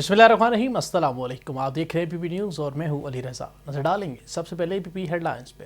बिस्मिल्लाहिर्रहमानिर्रहीम, अस्सलाम वालेकुम। आप देख रहे हैं पीपी न्यूज़ और मैं हूं अली रज़ा। नजर डालेंगे सबसे पहले पीपी हेडलाइंस पे।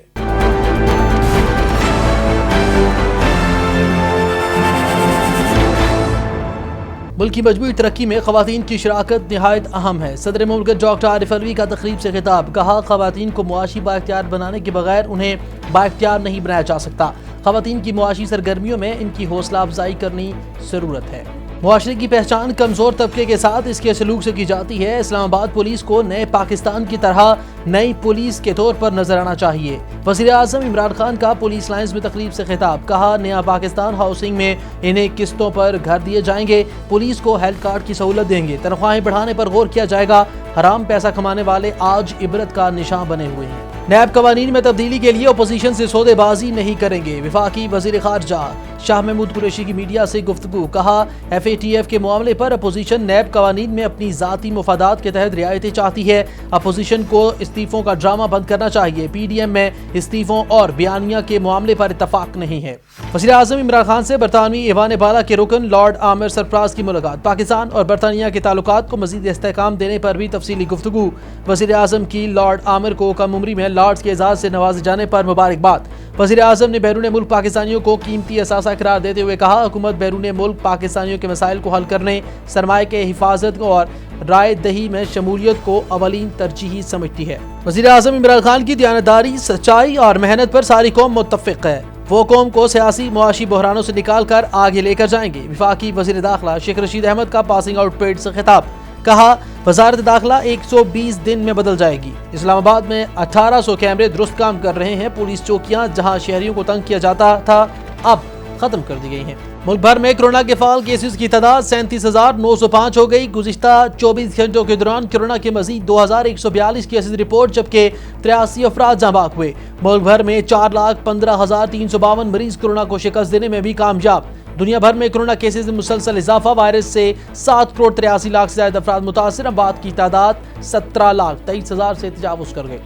मुल्क की मजबूरी तरक्की में ख़वातीन की शराकत निहायत अहम है। सदर मुमलिकत डॉक्टर आरिफ अलवी का तकरीब से खिताब। कहा, ख़वातीन को मुआशी बाइख्तियार बनाने के बगैर उन्हें बाइख्तियार नहीं बनाया जा सकता। ख़वातीन की मुआशी सरगर्मियों में इनकी हौसला अफजाई करनी ज़रूरत है। मुआशरे की पहचान कमज़ोर तबके के साथ इसके सलूक से की जाती है। इस्लामाबाद पुलिस को नए पाकिस्तान की तरह नई पुलिस के तौर पर नजर आना चाहिए। वज़ीर आज़म इमरान खान का पुलिस लाइन्स में तकरीब से खिताब। कहा, नया पाकिस्तान हाउसिंग में इन्हें किस्तों पर घर दिए जाएंगे। पुलिस को हेल्थ कार्ड की सहूलत देंगे। तनख्वाहें बढ़ाने पर गौर किया जाएगा। हराम पैसा कमाने वाले आज इबरत का निशान बने हुए हैं। नैब कवानीन में तब्दीली के लिए अपोजिशन से सौदेबाजी नहीं करेंगे। वफाकी वज़ीर ख़ारजा शाह महमूद कुरैशी की मीडिया से गुफ्तगू। कहा, FATF के मामले पर अपोजिशन नैब कवानीन में अपनी ज़ाती मुफादात के तहत रियायतें चाहती है। अपोजिशन को इस्तीफ़ों का ड्रामा बंद करना चाहिए। PDM में इस्तीफ़ों और बयानिया के मामले पर इत्तफाक नहीं है। वज़ीर आज़म इमरान खान से बरतानवी ईवान बाला के रुकन लॉर्ड आमिर सरफराज की मुलाकात। पाकिस्तान और बरतानिया के ताल्लुकात को मज़ीद इस्तेहकाम देने पर भी तफसीली गुफ्तगू। वज़ीर आज़म की लॉर्ड आमिर को कम उम्री में लॉर्ड्स के एजाज़ से नवाजे जाने पर मुबारकबाद। वज़ीर आज़म ने बैरून मुल्क पाकिस्तानियों को कीमती असासा करार देते हुए कहा, हुकूमत बैरून मुल्क पाकिस्तानियों के मसाइल को हल करने, सरमाए के हिफाजत और राय दही में शमूलियत को अवलीन तरजीही समझती है। वज़ीर आज़म इमरान खान की दयानतदारी, सच्चाई और मेहनत पर सारी कौम मुत्तफ़िक़ है। वो कौम को सियासी मुआशी बहरानों से निकाल कर आगे लेकर जाएंगे। वफाकी वज़ीर दाखिला शेख रशीद अहमद का पासिंग आउट परेड से खिताब। कहा, वज़ारत दाखिला 120 दिन में बदल जाएगी। इस्लामाबाद में 1800 कैमरे दुरुस्त काम कर रहे हैं। पुलिस चौकियां जहां शहरियों को तंग किया जाता था अब खत्म कर दी गई हैं। मुल्क भर में कोरोना के फाल केसेस की तादाद 37,905 हो गई। गुज़िश्ता 24 घंटों के दौरान कोरोना के मजीद 2,142 केसेस रिपोर्ट, जबकि 83 अफराद जाँ बाक हुए। मुल्क भर में 4,15,352 मरीज कोरोना को शिकस्त देने में भी कामयाब। दुनिया भर में कोरोना केसेस में मुसलसल इजाफा। वायरस से 7,83,00,000 से ज्यादा अफराद मुतासिर। अमवात की तादाद 17,23,000 से तजावुज़ कर गई।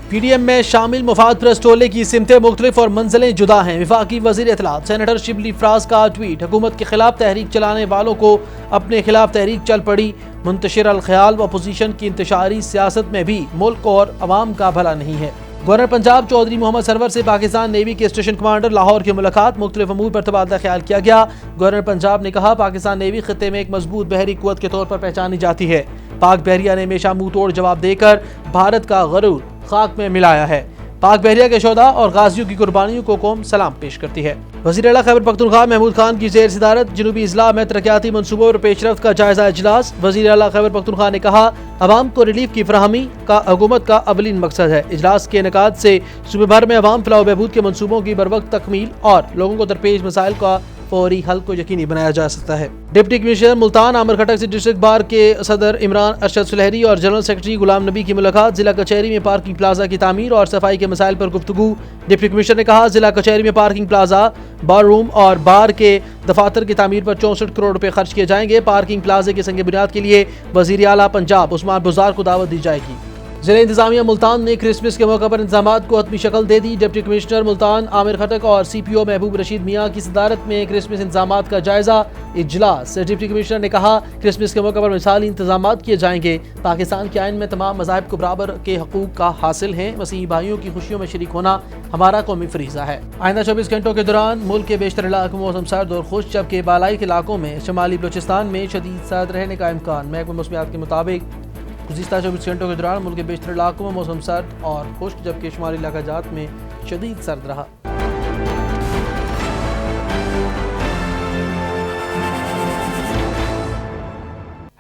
PDM में शामिल मुफाद परस्त टोले की सिमतें मुख्तलिफ और मंजिलें जुदा हैं। वफाकी वज़ीर इत्तलात सेनेटर शिबली फराज का ट्वीट। हुकूमत के खिलाफ तहरीक चलाने वालों को अपने खिलाफ तहरीक चल पड़ी। मुंतशिर अल ख्याल व अपोजिशन की इंतशारी सियासत में भी मुल्क और अवाम का भला नहीं है। गवर्नर पंजाब चौधरी मोहम्मद सरवर से पाकिस्तान नेवी के स्टेशन कमांडर लाहौर की मुलाकात। मुख्तलिफ अमूर पर तबादला ख्याल किया गया। गवर्नर पंजाब ने कहा, पाकिस्तान नेवी खित्ते में एक मजबूत बहरी कुव्वत के तौर पर पहचानी जाती है। पाक बहरिया ने हमेशा मुंह तोड़ जवाब देकर भारत का गरूर खाक में मिलाया है। पाक बहरिया के शोधा और गाजियों की कुर्बानियों को कौम सलाम पेश करती है। वज़ीर आला खैबर पख्तूनख्वा महमूद खान की ज़ेर सदारत जनूबी इजला में तरक्याती मनसूबों और पेशरफ्त का जायजा इजलास। वज़ीर आला खैबर पख्तूनख्वा ने कहा, अवाम को रिलीफ की फराहमी का हुकूमत का अवलीन मकसद है। इजलास के इनेकाद से सूबे भर में अवाम फलाह बहबूद के मनसूबों की बरवक्त तकमील और लोगों को दरपेश मसाइल का फौरी हल को यकीनी बनाया जा सकता है। डिप्टी कमिश्नर मुल्तान आमिर खटक से डिस्ट्रिक्ट बार के सदर इमरान अरशद सुलहरी और जनरल सेक्रेटरी गुलाम नबी की मुलाकात। जिला कचहरी में पार्किंग प्लाजा की तामीर और सफाई के मसाइल पर गुफ्तगू। डिप्टी कमिश्नर ने कहा, जिला कचहरी में पार्किंग प्लाजा, बार रूम और बार के दफातर की तामीर पर 64 करोड़ रुपए खर्च किए जाएंगे। पार्किंग प्लाजे के संग बुनियाद के लिए वज़ीर आला पंजाब उस्मान बुज़दार को दावत दी जाएगी। ज़िला इंतजामिया मुल्तान ने क्रिसमस के मौके पर इंतजामात को हतमी शक्ल दे दी। डिप्टी कमिश्नर मुल्तान आमिर खटक और CPO महबूब रशीद मियाँ की सदारत में क्रिसमस इंतजामात का जायजा इजलास। डिप्टी कमिश्नर ने कहा, क्रिसमस के मौके पर मिसाली इंतजामात किए जाएंगे। पाकिस्तान के आइन में तमाम मज़ाहिब को बराबर के हकूक़ का हासिल है। मसीही भाइयों की खुशियों में शरीक होना हमारा कौमी फरीज़ा है। आइंदा 24 घंटों के दौरान मुल्क के बेशतर इलाकों में मौसम सर्द और खुश, जबकि बालाई के इलाकों में शमाली बलूचिस्तान में शदीद सर्द रहने का इम्कान। महकमा मौसमियात के मुताबिक गुज़िश्ता 24 घंटों के दौरान मुल्क के बेशतर इलाकों में मौसम सर्द और खुश्क, जबकि शुमाली इलाकाजात में शदीद सर्द रहा।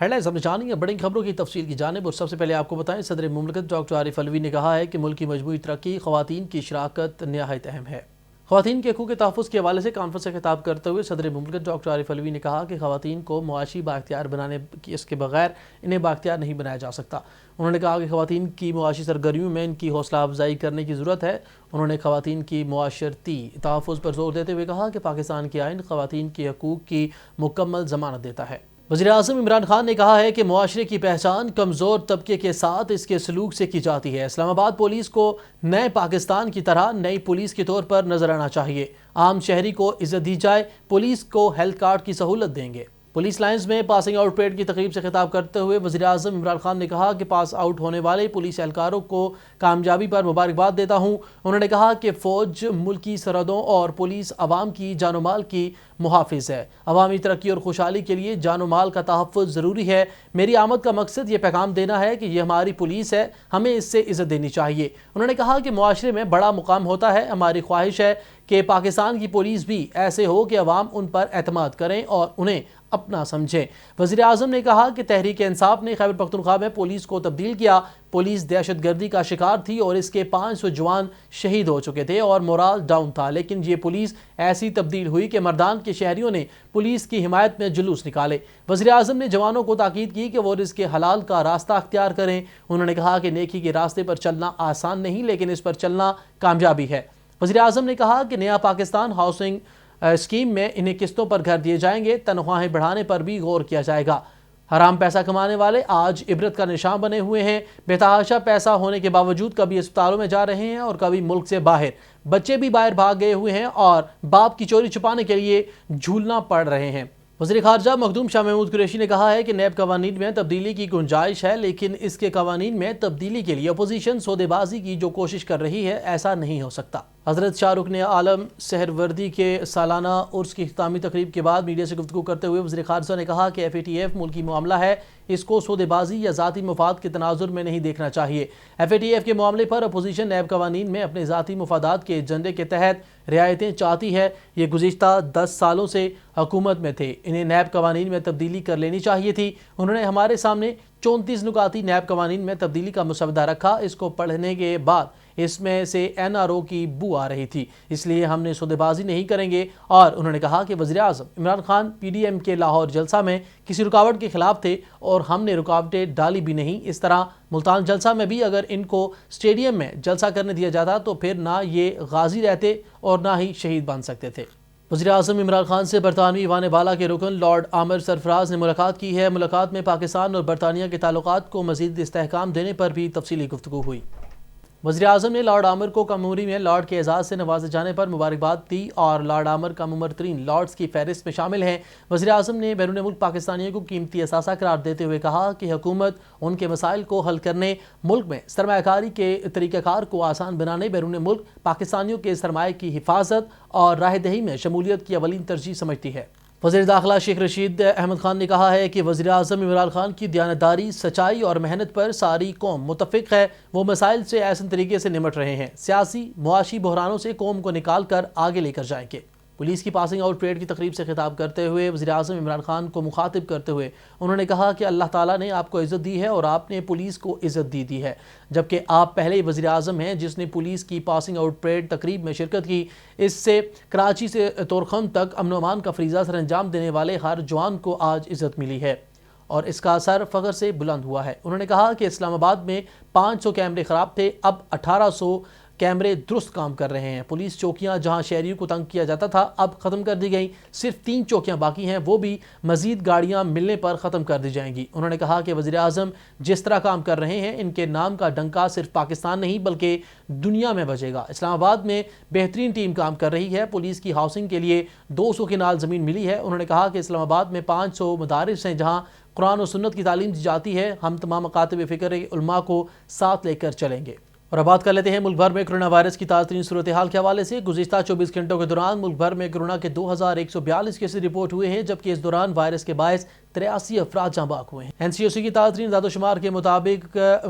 हेडलाइंस हमने जानी है बड़ी खबरों की तफसील की जानिब। और सबसे पहले आपको बताएं, सदर मुमलिकत डॉक्टर आरिफ अलवी ने कहा है कि मुल्क की मजबूरी तरक्की ख़वातीन की शराकत निहायत अहम है। ख़वातीन के हकूक़ के तहफ़्फ़ुज़ के हवाले से कॉन्फ्रेंस से खिताब करते हुए सदर मुमलिकत डॉक्टर आरिफ अलवी ने कहा कि ख़वातीन को मुआशी बाइख्तियार बनाने की इसके बगैर इन्हें बाइख्तियार नहीं बनाया जा सकता। उन्होंने कहा कि ख़वातीन की मुआशी सरगर्मियों में इनकी हौसला अफजाई करने की ज़रूरत है। उन्होंने ख़वातीन की मुआशरती तहफ़्फ़ुज़ पर जोर देते हुए कहा कि पाकिस्तान की आइन ख़वातीन के हकूक़ की मुकम्मल ज़मानत देता है। वज़ीर आज़म इमरान खान ने कहा है कि मुआशरे की पहचान कमज़ोर तबके के साथ इसके सलूक से की जाती है। इस्लामाबाद पुलिस को नए पाकिस्तान की तरह नई पुलिस के तौर पर नजर आना चाहिए। आम शहरी को इज्जत दी जाए। पुलिस को हेल्थ कार्ड की सहूलत देंगे। पुलिस लाइंस में पासिंग आउट परेड की तकरीब से खिताब करते हुए वज़ीर आज़म इमरान खान ने कहा कि पास आउट होने वाले पुलिस एहलकारों को कामयाबी पर मुबारकबाद देता हूँ। उन्होंने कहा कि फ़ौज मुल्की सरहदों और पुलिस अवाम की जानो माल की मुहाफ़िज़ है। अवामी तरक्की और खुशहाली के लिए जानो माल का तहफ़्फ़ुज़ ज़रूरी है। मेरी आमद का मकसद ये पैगाम देना है कि ये हमारी पुलिस है, हमें इससे इज़्ज़त देनी चाहिए। उन्होंने कहा कि मुआशरे में बड़ा मुकाम होता है। हमारी ख्वाहिश है कि पाकिस्तान की पुलिस भी ऐसे हो कि अवाम उन पर एतमाद करें और उन्हें अपना समझें। वज़ीर आज़म ने कहा कि तहरीक इंसाफ ने खैबर पख्तूनख्वा में पुलिस को तब्दील किया। पुलिस दहशत गर्दी का शिकार थी और इसके 500 जवान शहीद हो चुके थे और मोराल डाउन था, लेकिन ये पुलिस ऐसी तब्दील हुई कि मर्दान के शहरियों ने पुलिस की हिमायत में जुलूस निकाले। वज़ीर आज़म ने जवानों को ताकीद की कि वो रिज़्क़ हलाल का रास्ता अख्तियार करें। उन्होंने कहा कि नेकी के रास्ते पर चलना आसान नहीं, लेकिन इस पर चलना कामयाबी है। वज़ीर आज़म ने कहा कि नया पाकिस्तान हाउसिंग स्कीम में इन्हें किस्तों पर घर दिए जाएंगे। तनख्वाहें बढ़ाने पर भी गौर किया जाएगा। हराम पैसा कमाने वाले आज इबरत का निशान बने हुए हैं। बेतहाशा पैसा होने के बावजूद कभी अस्पतालों में जा रहे हैं और कभी मुल्क से बाहर। बच्चे भी बाहर भाग गए हुए हैं और बाप की चोरी छुपाने के लिए झूलना पड़ रहे हैं। वज़ीर ख़ारजा मखदूम शाह महमूद कुरैशी ने कहा है कि नैब कवानीन में तब्दीली की गुंजाइश है, लेकिन इसके कवानीन में तब्दीली के लिए अपोजिशन सौदेबाजी की जो कोशिश कर रही है, ऐसा नहीं हो सकता। हज़रत शाहरुख ने आलम सहरवर्दी के सालाना उर्स की इख्तितामी तकरीब के बाद मीडिया से गुफ्तगू करते हुए वज़ीर ख़ारजा ने कहा कि FATF मुल्की मामला है, इसको सौदेबाजी या ज़ाती मफाद के तनाजुर में नहीं देखना चाहिए। FATF के मामले पर अपोजिशन नैब कवानीन में अपने ज़ाती मफादात के एजेंडे के तहत रियायतें चाहती है। ये गुज़िश्ता 10 सालों से हुकूमत में थे, इन्हें नैब कवानीन में तब्दीली कर लेनी चाहिए थी। उन्होंने हमारे सामने 34 नुकाती नैब कवानीन में तब्दीली का मसवदा रखा। इसको पढ़ने के बाद इसमें से NRO की बू आ रही थी, इसलिए हमने सौदेबाजी नहीं करेंगे। और उन्होंने कहा कि वज़ीर आज़म इमरान खान PDM के लाहौर जलसा में किसी रुकावट के खिलाफ थे और हमने रुकावटें डाली भी नहीं। इस तरह मुल्तान जलसा में भी अगर इनको स्टेडियम में जलसा करने दिया जाता तो फिर ना ये गाजी रहते और ना ही शहीद बन सकते थे। वज़ीर आज़म इमरान खान से बरतानवी ईवान बाला के रुकन लॉर्ड आमिर सरफराज ने मुलाकात की है। मुलाकात में पाकिस्तान और बरतानिया के ताल्लुकात को मज़ीद इस्तेहकाम देने पर भी तफसीली गुफ्तगू हुई। वज़ीर आज़म ने लॉर्ड आमिर को कमूरी में लॉर्ड के एजाज़ से नवाजे जाने पर मुबारकबाद दी और लॉर्ड आमिर कम उम्र तरीन लॉर्ड्स की फहरिस्त में शामिल हैं। वज़ीर आज़म ने बैरून मुल्क पाकिस्तानियों को कीमती असासा करार देते हुए कहा कि हुकूमत उनके मसाइल को हल करने, मुल्क में सरमायाकारी के तरीक़ाकार को आसान बनाने, बैरून मुल्क पाकिस्तानियों के सरमाए की हिफाजत और राहदही में शमूलियत की अवलीन तरजीह समझती है। वज़ीर दाखिला शेख रशीद अहमद खान ने कहा है कि वज़ीर आज़म इमरान खान की दयानतदारी, सच्चाई और मेहनत पर सारी कौम मुत्तफ़िक़ है। वो मसाइल से ऐसे तरीके से निमट रहे हैं, सियासी मुआशी बहरानों से कौम को निकाल कर आगे लेकर जाएंगे। पुलिस की पासिंग आउट परेड की तकरीब से खिताब करते हुए वज़ीर आज़म इमरान खान को मुखातिब करते हुए उन्होंने कहा कि अल्लाह ताला ने आपको इज़्ज़त दी है और आपने पुलिस को इज़्ज़त दी है, जबकि आप पहले वज़ीर आज़म हैं जिसने पुलिस की पासिंग आउट परेड तकरीब में शिरकत की। इससे कराची से तोरखम तक अमन व अमान का फरीज़ा सर अंजाम देने वाले हर जवान को आज इज़्ज़त मिली है और इसका असर फ़ख्र से बुलंद हुआ है। उन्होंने कहा कि इस्लामाबाद में 500 कैमरे ख़राब थे, अब 1800 कैमरे दुरुस्त काम कर रहे हैं। पुलिस चौकियां जहां शहरियों को तंग किया जाता था अब ख़त्म कर दी गई। सिर्फ 3 चौकियां बाकी हैं, वो भी मज़ीद गाड़ियां मिलने पर ख़त्म कर दी जाएंगी। उन्होंने कहा कि वज़ीर आज़म जिस तरह काम कर रहे हैं, इनके नाम का डंका सिर्फ पाकिस्तान नहीं बल्कि दुनिया में बजेगा। इस्लामाबाद में बेहतरीन टीम काम कर रही है। पुलिस की हाउसिंग के लिए 200 किनाल ज़मीन मिली है। उन्होंने कहा कि इस्लामाबाद में 500 मदारिस हैं जहाँ कुरान और सुन्नत की तालीम दी जाती है। हम तमाम मकातब फ़िक्र उलमा को साथ लेकर चलेंगे। और अब बात कर लेते हैं मुल्क भर में कोरोना वायरस की ताज़ा तरीन सूरत हाल के हवाले से। गुज़िश्ता 24 घंटों के दौरान मुल्क भर में कोरोना के 2142 केसेस रिपोर्ट हुए हैं, जबकि इस दौरान वायरस के बायस 83 अफराद जाँ बाक हुए हैं। NCOC की ताज़ा तरीन दादोशुमार के मुताबिक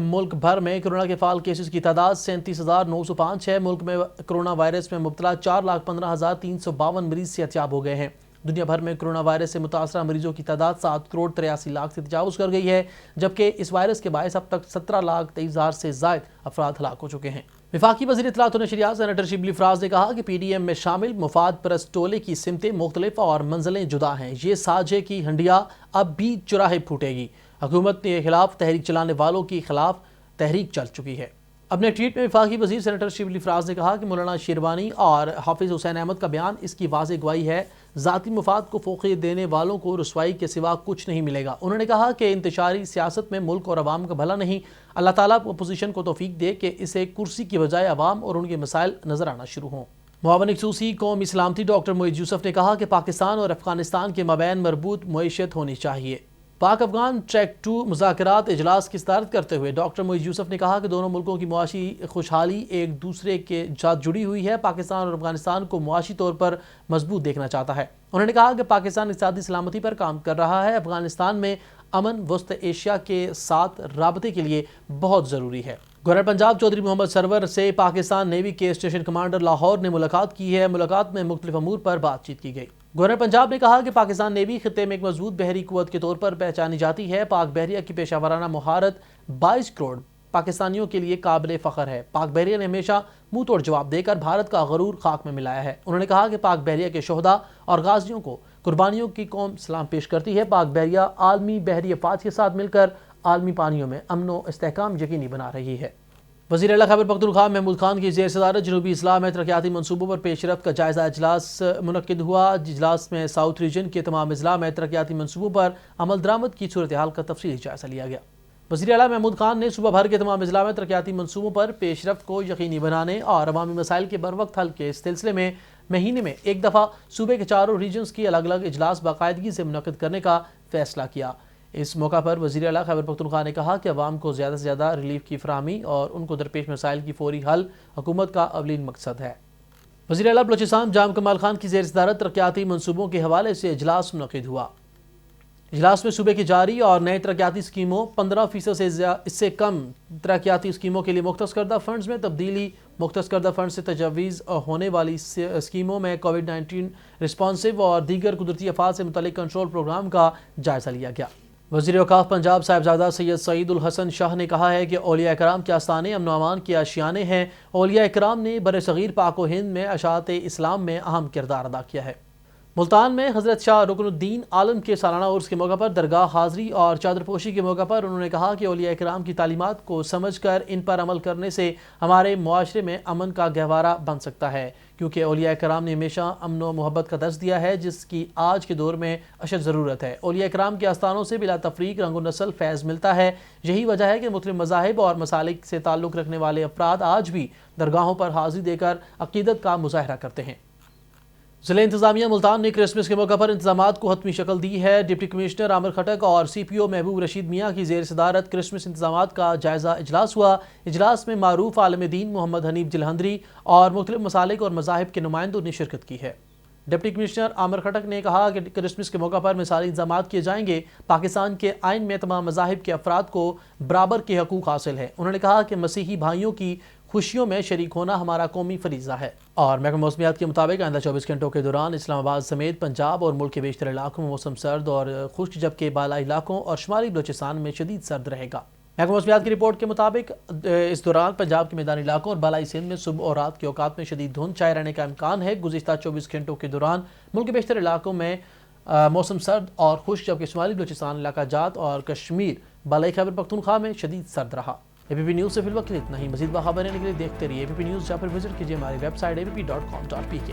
मुल्क भर में कोरोना के फाल केसेस की तादाद 37,905 है। मुल्क में कोरोना वायरस में मुब्तला 4,15,352 मरीज सेहतयाब हो गए हैं। दुनिया भर में कोरोना वायरस से मुतासरा मरीजों की तादाद 7,83,00,000 से तजावुज़ कर गई है, जबकि इस वायरस के बायस अब तक 17,23,000 से ज़ायद अफराद हलाक हो चुके हैं। वफाकी वज़ीर इत्तलात और नशरियात सेनेटर शिबली फराज ने कहा कि PDM में शामिल मुफाद परस्त टोले की सिमतें मुख्तलिफ और मंजिलें जुदा हैं। ये साझे की हंडिया अब भी चुराहे फूटेगी। हुकूमत के खिलाफ तहरीक चलाने वालों के खिलाफ तहरीक चल चुकी है। अपने ट्वीट में वफाकी वज़ीर सेनेटर शिबली फराज ने कहा कि मौलाना शेरवानी और हाफिज़ हुसैन अहमद का बयान इसकी वाज़ेह गवाही है। ज़ाती मुफाद को फ़ोक़ियत देने वालों को रुसवाई के सिवा कुछ नहीं मिलेगा। उन्होंने कहा कि इंतशारी सियासत में मुल्क और अवाम का भला नहीं। अल्लाह ताला अपोजिशन को तौफीक दे कि इसे कुर्सी की बजाय अवाम और उनके मसाइल नज़र आना शुरू हों। معاون خصوصی قومی سلامتی ڈاکٹر معید یوسف نے کہا کہ پاکستان اور افغانستان کے مابین مربوط معیشت ہونی چاہیے۔ پاک افغان ٹریک 2 مذاکرات اجلاس کی صدارت کرتے ہوئے ڈاکٹر معید یوسف نے کہا کہ دونوں ملکوں کی معاشی خوشحالی ایک دوسرے کے ساتھ جڑی ہوئی ہے۔ پاکستان اور افغانستان کو معاشی طور پر مضبوط دیکھنا چاہتا ہے۔ انہوں نے کہا کہ پاکستان اقتصادی سلامتی پر کام کر رہا ہے۔ افغانستان میں امن وسط ایشیا کے ساتھ رابطے کے لیے بہت ضروری ہے۔ گورنر پنجاب چودھری محمد سرور سے پاکستان نیوی کے اسٹیشن کمانڈر لاہور نے ملاقات کی ہے۔ ملاقات میں مختلف امور پر بات چیت کی گئی۔ گورنر پنجاب نے کہا کہ پاکستان نیوی خطے میں ایک مضبوط بحری قوت کے طور پر پہچانی جاتی ہے۔ پاک بحریہ کی پیشہ ورانہ مہارت 22 کروڑ پاکستانیوں کے لیے قابل فخر ہے۔ پاک بحریہ نے ہمیشہ منہ توڑ جواب دے کر بھارت کا غرور خاک میں ملایا ہے۔ انہوں نے کہا کہ پاک بحریہ کے شہداء اور غازیوں کو قربانیوں کی قوم سلام پیش کرتی ہے۔ پاک بحریہ عالمی بحری افواج کے ساتھ مل کر عالمی پانیوں میں امن و استحکام یقینی بنا رہی ہے۔ وزیر اعلیٰ خیبر پختونخوا محمود خان کی زیر صدارت جنوبی اضلاع میں ترقیاتی منصوبوں پر پیش رفت کا جائزہ اجلاس منعقد ہوا۔ اجلاس میں ساؤتھ ریجن کے تمام اضلاع میں ترقیاتی منصوبوں پر عمل درآمد کی صورتحال کا تفصیلی جائزہ لیا گیا۔ وزیر اعلیٰ محمود خان نے صوبہ بھر کے تمام اضلاع میں ترقیاتی منصوبوں پر پیش رفت کو یقینی بنانے اور عوامی مسائل کے بروقت حل کے سلسلے میں مہینے میں ایک دفعہ صوبے کے چاروں ریجنز کی الگ الگ اجلاس باقاعدگی سے منعقد کرنے کا فیصلہ کیا۔ اس موقع پر وزیر اعلیٰ خیبر پختونخوا نے کہا کہ عوام کو زیادہ سے زیادہ ریلیف کی فراہمی اور ان کو درپیش مسائل کی فوری حل حکومت کا اولین مقصد ہے۔ وزیر اعلیٰ بلوچستان جام کمال خان کی زیر صدارت ترقیاتی منصوبوں کے حوالے سے اجلاس منعقد ہوا۔ اجلاس میں صوبے کی جاری اور نئے ترقیاتی اسکیموں، 15% سے اس سے کم ترقیاتی اسکیموں کے لیے مختص کردہ فنڈز میں تبدیلی، مختص کردہ فنڈ سے تجویز ہونے والی اسکیموں میں کووڈ-19 رسپانسو اور دیگر قدرتی آفات سے متعلق کنٹرول پروگرام کا جائزہ لیا گیا۔ وزیر اوقاف پنجاب صاحبزادہ سید سعید الحسن شاہ نے کہا ہے کہ اولیاء کرام کے آستانے امن و امان کے آشیانے ہیں۔ اولیاء کرام نے برصغیر پاک و ہند میں اشاعت اسلام میں اہم کردار ادا کیا ہے۔ ملتان میں حضرت شاہ رکن الدین عالم کے سالانہ عرس کے موقع پر درگاہ حاضری اور چادر پوشی کے موقع پر انہوں نے کہا کہ اولیاء کرام کی تعلیمات کو سمجھ کر ان پر عمل کرنے سے ہمارے معاشرے میں امن کا گہوارہ بن سکتا ہے، کیونکہ اولیاء کرام نے ہمیشہ امن و محبت کا درس دیا ہے جس کی آج کے دور میں اشد ضرورت ہے۔ اولیاء کرام کے آستانوں سے بلا تفریق رنگ و نسل فیض ملتا ہے۔ یہی وجہ ہے کہ مختلف مذاہب اور مسالک سے تعلق رکھنے والے افراد آج بھی درگاہوں پر حاضری دے کر عقیدت کا مظاہرہ کرتے ہیں۔ ضلع انتظامیہ ملتان نے کرسمس کے موقع پر انتظامات کو حتمی شکل دی ہے۔ ڈپٹی کمشنر عامر خٹک اور سی پی او محبوب رشید میاں کی زیر صدارت کرسمس انتظامات کا جائزہ اجلاس ہوا۔ اجلاس میں معروف عالم دین محمد حنیف جلہندری اور مختلف مسالک اور مذاہب کے نمائندوں نے شرکت کی ہے۔ ڈپٹی کمشنر عامر خٹک نے کہا کہ کرسمس کے موقع پر مثالی انتظامات کیے جائیں گے۔ پاکستان کے آئین میں تمام مذاہب کے افراد کو برابر کے حقوق حاصل ہیں۔ انہوں نے کہا کہ مسیحی بھائیوں کی خوشیوں میں شریک ہونا ہمارا قومی فریضہ ہے۔ اور محکمہ موسمیات کے مطابق آئندہ 24 گھنٹوں کے دوران اسلام آباد سمیت پنجاب اور ملک کے بیشتر علاقوں میں موسم سرد اور خشک، جبکہ بالائی علاقوں اور شمالی بلوچستان میں شدید سرد رہے گا۔ محکمہ موسمیات کی رپورٹ کے مطابق اس دوران پنجاب کے میدانی علاقوں اور بالائی سندھ میں صبح اور رات کے اوقات میں شدید دھند چھائے رہنے کا امکان ہے۔ گزشتہ 24 گھنٹوں کے دوران ملک کے بیشتر علاقوں میں موسم سرد اور خشک، جبکہ شمالی بلوچستان، علاقہ جات اور کشمیر بالائی خیبر پختونخوا میں شدید سرد رہا۔ اے پی پی نیوز سے فی الوقت اتنا ہی۔ مزید باخبر رہنے کے لیے دیکھتے رہیے اے پی پی نیوز، جہاں پر وزٹ کیجیے ہماری ویب سائٹ APP.com.pk۔